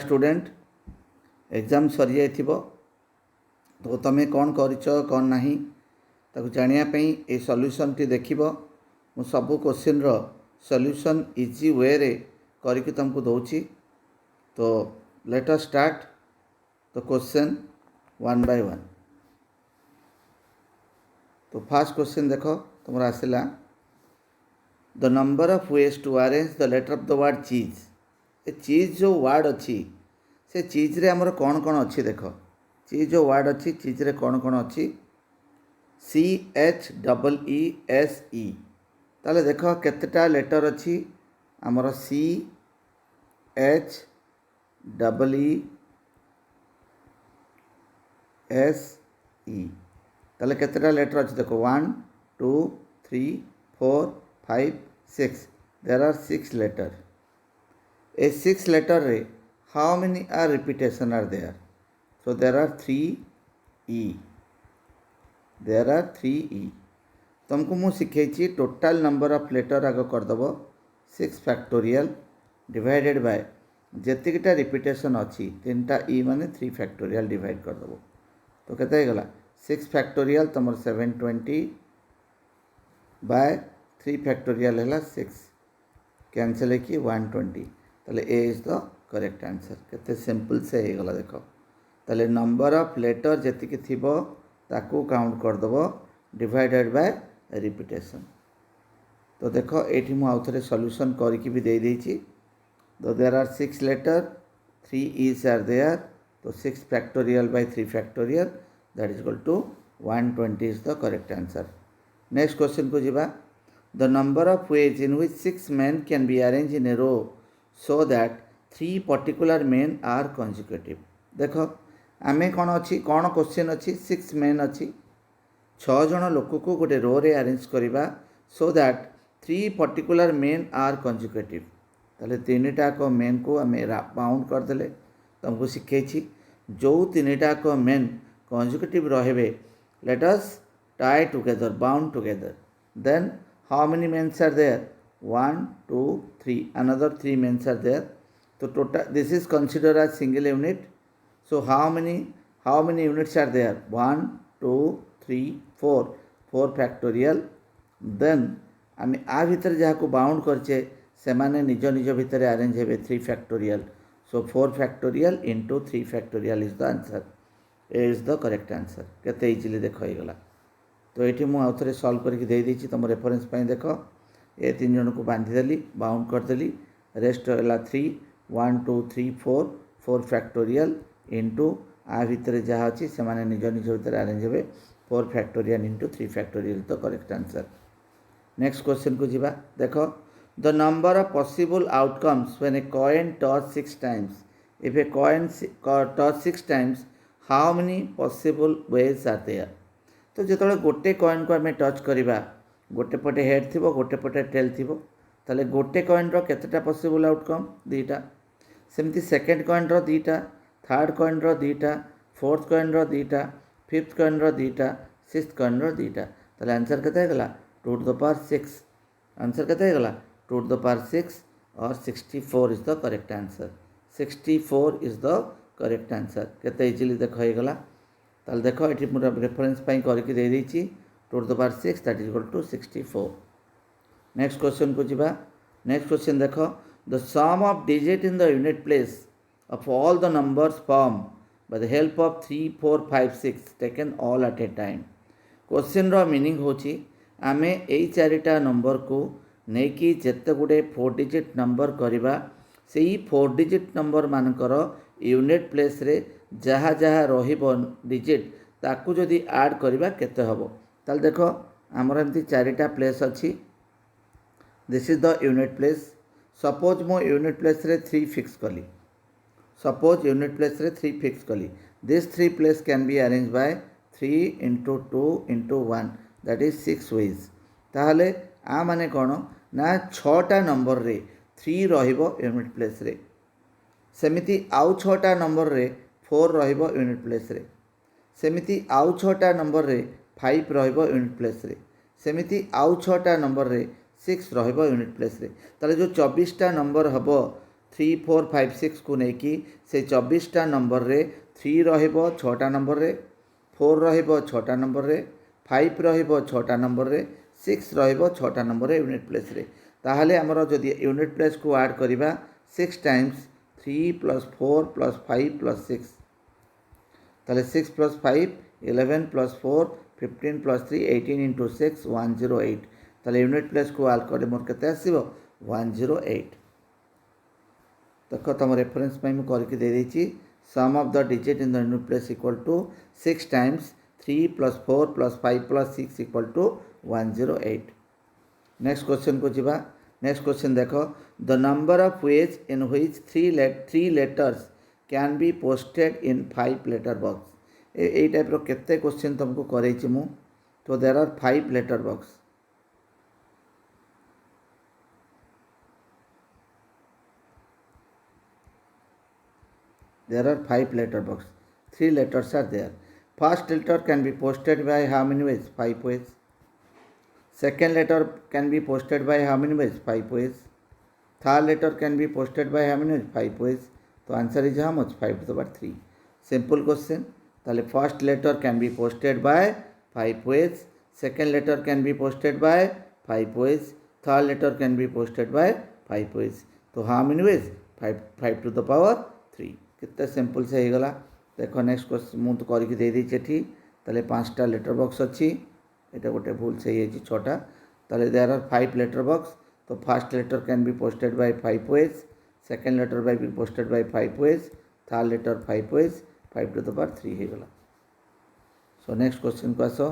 Student exam सरी जाइथिबो तो तुम कौन करिच कौन नहीं ताकू जानिया ए सॉल्यूशन टी देखिबो मु सब क्वेश्चन रो सॉल्यूशन इजी वे रे करके तुमको दौची। तो लेट अस स्टार्ट तो क्वेश्चन वन बाय वन। तो फर्स्ट क्वेश्चन देखो तुम आसला the number of ways to arrange the letter of the word cheese. A चीज जो वर्ड अच्छी से चीज रे हमर कौन कौन अच्छी देख चीज जो वर्ड अच्छी चीज रे कौन कौन अच्छी CHEESE ताले देख केतेटा लेटर अच्छी हमर CHEESE ताले केतेटा लेटर अच्छी देखो 1 2 3 4 5 6 there are 6 letter. A 6 letter रे how many are repetition are there? So there are 3 E. There are 3 E. तुमको मु सिखेची टोटल नंबर ऑफ लेटर आग करदेव 6 फैक्टोरियल डिवाइडेड बाय जेतिकटा रिपीटेशन अच्छी 3टा E माने 3 फैक्टोरियल डिवाइड करदेव तो केते गला 6 फैक्टोरियल तुम 720 बाय 3 फैक्टोरियल है 6 कैंसल है कि 120 ताले ए इज द करेक्ट आंसर। केते सिंपल से हो गला देखो ताले नंबर ऑफ लेटर जेतिक थिबो ताकू काउंट कर दबो डिवाइडेड बाय रिपीटेशन। तो देखो एठी मु आउथरे सॉल्यूशन करके भी दे देछि। तो there are 6 letter 3 E's are there तो 6 factorial by 3 factorial that is equal to 120 is the correct answer. Next question को जिबा the number of ways in which 6 men can be arranged in a row so that 3 particular men are consecutive। देखो आमे कौन अच्छी कौन question अच्छी 6 men अच्छी 6 जन लोक को गोटे रो रे अरेंज करवा so that 3 particular men are consecutive। ताले 3टा को मेन को आमे बाउंड करदेले तुमको शिखेछि जो 3टा को मेन consecutive रहे let us tie together bound together then how many men are there 1 2 3 another 3 men are there so total this is considered as single unit so how many units are there 1 2 3 4 factorial then आम आ भितर जहाँ को bound करचे से माने निज निज भितर अरेंज हे 3 factorial so 4 factorial into 3 factorial is the answer A is the correct answer. केते इजिली देख होगला तो ये मुझे आउ थे सल्व करके दे देछि तुम रेफरेंस पे देख ए 3 जन को बांधीदेली बाउंड करदेली रेस्ट है 3 1 2 3 4 फैक्टोरियल इंटू आ भितर जहाँ अच्छी से माने निज निज भितर अरेंज हे 4 फैक्टोरियल इंटू 3 फैक्टोरियल तो करेक्ट आंसर। नेक्स्ट क्वेश्चन को जिबा देख the number of possible outcomes when a coin toss 6 times if a coin toss 6 times how many possible ways are there. तो जो गोटे कॉइन को आम टच करवा गोटे पटे हेड थी गोटे पटे टेल थी ताले गोटे कॉइन रो केतेटा पॉसिबल आउटकम 2टा सेमती सेकेंड कॉइन रो 2टा थर्ड कॉइन रो 2टा फोर्थ कॉइन रो 2टा फिफ्थ कॉइन रो 2टा सिक्स्थ कॉइन रो 2टा ताले आंसर केते गला 2 to the power 6 आंसर केते गला 2 to the power 6 और 64 is the correct answer. 64 is the correct answer. केते इजीली देख हो गला ताल देखो ये पूरा रेफरेंस करके दे देछि 2 to the power 6 that is equal to 64। Next question को जिबा नेक्स्ट क्वेश्चन देखो the sum of digit in the unit place of all the numbers form by the help of 3 4 5 6 taken all at a time. Question रो meaning होछि आमे एई 4टा number को नेकी जेते गुडे 4 डिजिट नंबर करबा सेही 4 डिजिट नंबर मानकर यूनिट प्लेस रे जहाँ जहाँ रहिबो डिजिट ताकू जदि ऐड करबा केते हबो ताल देखो हमर एमती 4टा प्लेस अछि this is the unit place suppose मो यूनिट प्लेस रे 3 फिक्स कली सपोज यूनिट प्लेस रे 3 फिक्स कली this 3 place can be arrange by 3 into 2 into 1 that is 6 ways ताहले आ माने कोन ना 6टा नंबर रे 3 रहिबो यूनिट प्लेस रे सेमिति आउ 6टा नंबर रे 4 रहिबो यूनिट प्लेस रे सेमिति आउ 6टा नंबर रे 5 रहिबो यूनिट प्लेस रे सेमिति आउ 6टा नंबर रे 6 रहिबो यूनिट प्लेस रे ताले जो 24टा नंबर हबो 3 4 5 6 को लेकिन से 24टा नंबर रे 3 रहिबो 6टा नंबर रे 4 रहिबो 6टा नंबर रे 5 रहिबो 6टा नंबर रे 6 रहिबो 6टा नंबर रे यूनिट प्लेस रे ताहले हमरो जदि यूनिट प्लेस को ऐड करिबा 6 टाइम्स 3 प्लस 4 प्लस 5 प्लस 6 ताहले 6 प्लस 5 11 प्लस 4 15 प्लस 3 18 इंटू 6 108 ताहले यूनिट प्लेस को ऐड करे मोर केते आसीबो 108 देखो तुम रेफरेंस में करके दे देछि sum of the digit in the unit place equal to 6 times 3 plus 4 plus 5 plus 6 equal to 108 next question को जीवा नेक्स्ट क्वेश्चन देखो the number of ways in which three letters can be posted in 5 letter box ए type रो केते question तुमको करैछि मु तो there are 5 letter box there are 5 letter box 3 letters are there first letter can be posted by how many ways 5 ways second letter can be posted by how many ways 5 ways third letter can be posted by how many ways 5 ways so answer is how much 5 to the power 3 simple question tale first letter can be posted by 5 ways second letter can be posted by 5 ways third letter can be posted by 5 ways so how many ways 5 to the power 3 कितने simple से हो गला देखो next question मुझे करके दे दी ताले 5टा letter box अच्छी यहाँ गोटे भूल से ही 6टा ताले देयर आर 5 लेटर बॉक्स तो first letter can be posted by 5 ways second letter by be posted by 5 ways third letter 5 ways 5 to the power 3 हो गला सो नेक्स्ट क्वेश्चन को आसो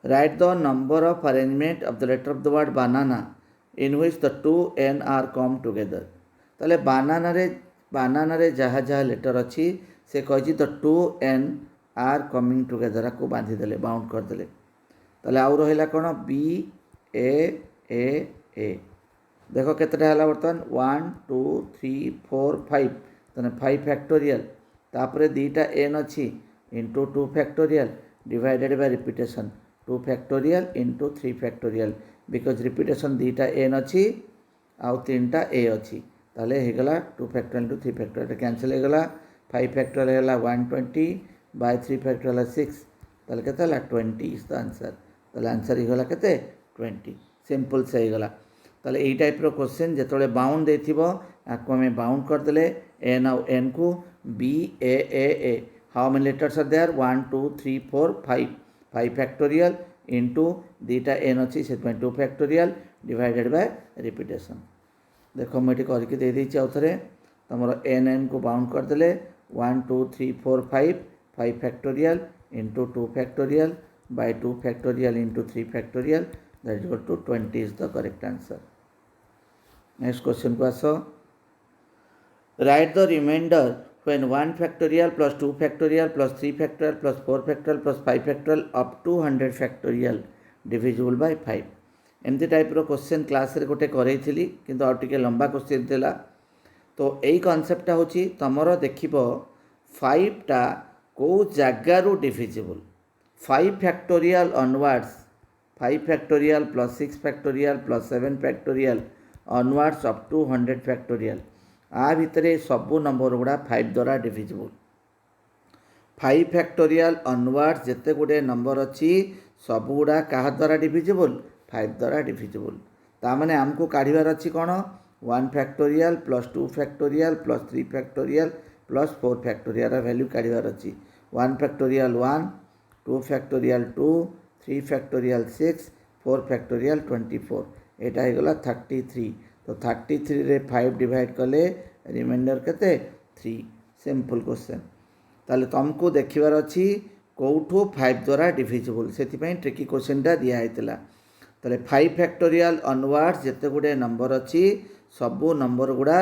write the number of arrangement of the letter of the word banana in which the 2 n are come together ताले banana रे जहाँ जहाँ letter अच्छी से कही तो 2 n आर कमिंग टुगेदर को बांधी देले बाउंड कर देले ताले आउ रहिला कोन b a देखो केतटा हला बर्तमान 1 2 3 4 5 तने 5 फैक्टोरियल तापरे दीटा n अच्छी into 2 factorial divided by repetition 2 factorial into 3 factorial because repetition दीटा n अच्छी आउ 3टा a अच्छी ताले हेगला 2 फैक्टोरियल इंटू 3 फैक्टोरियल कैंसिल हेगला 5 फैक्टोरियल हेला 120 बाय 3 फैक्टोरियल 6 ताले केते हला 20 इज द आंसर ताले आंसर हेगला केते 20 सिंपल से हेगला ताले एई टाइप रो क्वेश्चन जेतोले बाउंड देथिबो आको हमें बाउंड कर देले n और n को b a how many letters are there 1 2 3 4 5 factorial into दीटा n अच्छी से 2 फैक्टोरियल डिवाइडेड बाय रिपीटेशन देखो मुझे करके दे दी आउ थे तुम n को बाउंड कर देले 1 2 3 4 5 factorial into 2 factorial by 2 factorial into 3 factorial that is equal to 20 is the correct answer next question को आसो write the reminder when 1 factorial plus 2 factorial plus 3 factorial plus 4 factorial plus 5 factorial up to 100 factorial divisible by 5 एमती type रो question class रे गोटे करैथिली किंतु आ टिके लंबा question देला तो एई कांसेप्टटा होची तमरो देखिबो 5 टा को जगारू divisible 5 factorial onwards 5 factorial plus 6 factorial plus 7 factorial onwards up to 100 factorial आ भितरे सबु नंबर गुडा 5 द्वारा डिविजिबल 5 फैक्टोरियल ऑनवर्ड्स जेते गुडे नंबर अछि सबु गुडा काहा द्वारा डिविजिबल 5 द्वारा डिविजिबल तामाने हमको काढ़ीबार अच्छी कौन 1 factorial plus 2 factorial plus 3 factorial plus 4 factorial value काढ़ीबार अच्छी 1 फैक्टोरियल 1 2 फैक्टोरियल 2 3 फैक्टोरियल 6 4 फैक्टोरियल 24 एटा हो गला 33 तो 33 रे 5 डिवाइड कले रिमाइंडर केते 3 सिंपल क्वेश्चन ताले तुमको देखिबार अच्छी कौठू 5 द्वारा डिविजिबल से ट्रिकी क्वेश्चनटा दिया होता ताले 5 फैक्टोरियल ऑनवर्ड्स जिते गुडे नंबर अच्छी सबू नंबर गुड़ा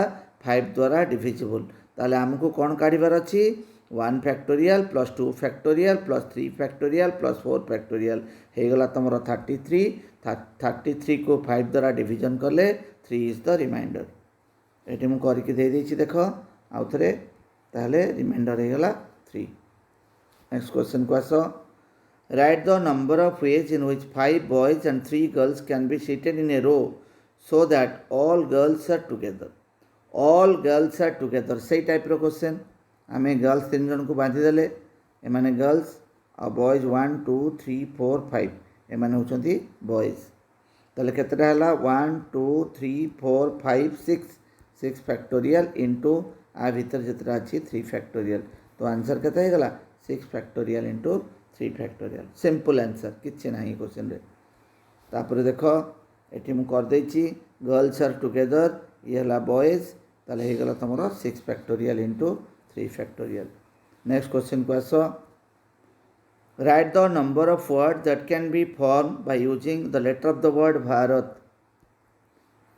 5 द्वारा डिविजिबल ताले हमको कौन काढ़ीबार अच्छी 1 factorial plus 2 factorial plus 3 factorial plus 4 factorial हो गला तुम 33 को 5 द्वारा डिविजन कले 3 इज द रिमाइंडर ये मुझे करके दे देछि देख आउ थे ताहले रिमाइंडर हो गला 3 नेक्स्ट क्वेश्चन को आस write the number of ways in which 5 boys and 3 girls can be seated in a row so that all girls are together all girls are together से टाइप रो क्वेश्चन आम girls 3 जन को बांधिदेले एमाने girls आ boys 1 2 3 4 5 एमाने होचंती boys ताले केतेटा हला 1 2 3 4 5 6 factorial into आ भीतर जितना अच्छी 3 फैक्टोरियल तो आंसर केते हे गला 6 factorial into 3 factorial simple answer किछि नाही क्वेश्चन रे तापर देखो एठी मु कर देछि गर्ल्स आर टुगेदर ये हला बॉयज ताले हे गला तमरो 6 factorial into 3 factorial next question को आसो write the number of word that can be form by using the letter of the word Bharat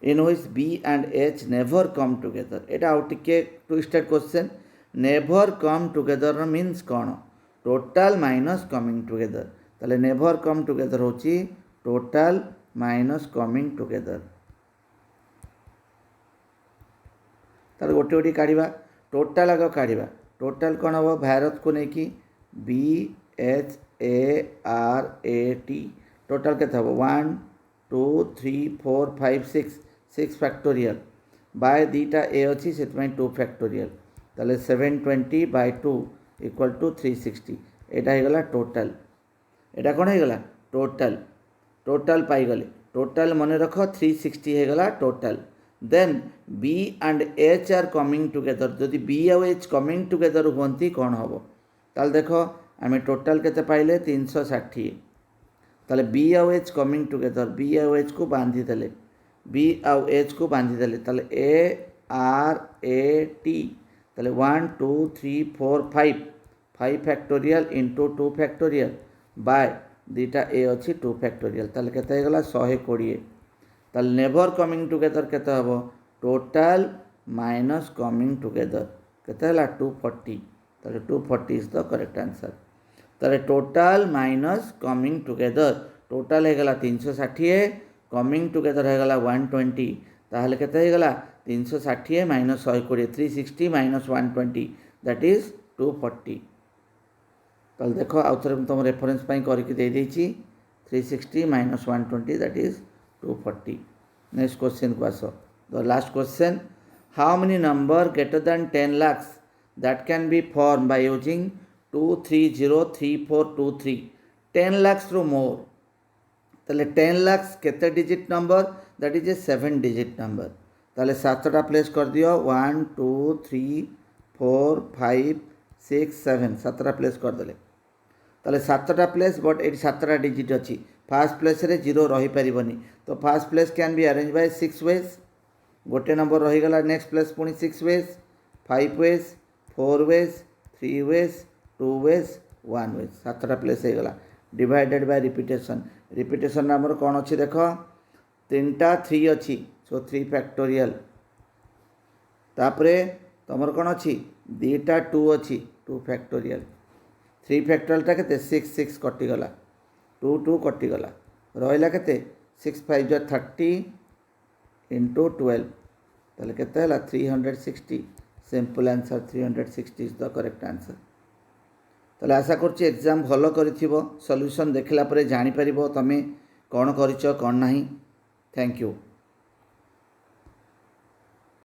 in which B and H never come together एटा आउ टिके twisted question never come together means कौन total minus coming together ताले never come together होची total minus coming together ताले गोटे गोटे काढ़ा total आग काढ़ा टोटाल कौन हम भारत को लेकिन BHARAT टोटाल के 1 2 3 4 5 6 फैक्टोरियल बाय दीटा ए अच्छी से 2 फैक्टोरियल ताले 720 बाय 2 इक्वल टू 360 एटा हो गला टोटाल एटा कौन हो गला टोटाल टोटाल पाईगले टोटाल मन रख 360 हो गला total then B and H are coming together जदि बी आउ एच कमिंग टुगेदर हुंती कौन हम ताल देख आम टोटाल केते पाइले 360 ताले बी आउ एच कमिंग टुगेदर बी आउ एच को बांधी देले बी आउ एच को बांधी देले ताले ARAT ताले 1 2 3 4 5 फैक्टोरियल इंटू 2 फैक्टोरियल बाय दीटा ए अच्छी 2 फैक्टोरियल ताले केते हो गला 120 ताले नेवर कमिंग टुगेदर केते हबो टोटाल माइनस कमिंग टुगेदर केते हला 240 ताले 240 इज द करेक्ट आंसर ताले total minus coming together total हो गला 360 कमिंग टुगेदर हो गला 120 ताहले केते हो गला 360 माइनस 120 360 माइनस 120 दैट इज 240 ताले देखो आउ थरे तुम रेफरेंस पई करके दे देछि 360 minus 120 that is 240 next question को आसो the last question how many number greater than 10 lakhs that can be form by using 2303423 10 lakhs रो मोर ताले 10 lakhs केते digit number that is a 7 digit number ताले 7टा प्लेस कर दियो 1 2 3 4 5 6 7 7टा प्लेस कर देले ताले 7टा प्लेस बट ए 7टा डिजिट अच्छी फर्स्ट प्लेस रे 0 रही परिबनी तो first place can be arrange by 6 ways गोटे नंबर रही गला नेक्स्ट प्लेस पुनी 6 ways 5 ways 4 ways 3 ways 2 ways 1 ways 7टा प्लेस हो गला डिवाइडेड बाय रिपीटेशन रिपीटेशन आमर कौन अच्छी देख 3टा 3 अच्छी सो 3 फैक्टोरियल तापरे तुमर कौन अच्छी 2टा 2 अच्छी 2 फैक्टोरियल 3 फैक्टोरियल टा केते 6 6 कटिगला 2 2 कटिगला रहिला केते 6 5 जो 30 इंटू 12 ताले केते हला 360 simple answer 360 is the correct answer ताले आशा करछि एग्जाम भलो करिथिबो सॉल्यूशन देखला परे जानि परिबो तमे कोन करिचो कोन नाही थैंक यू।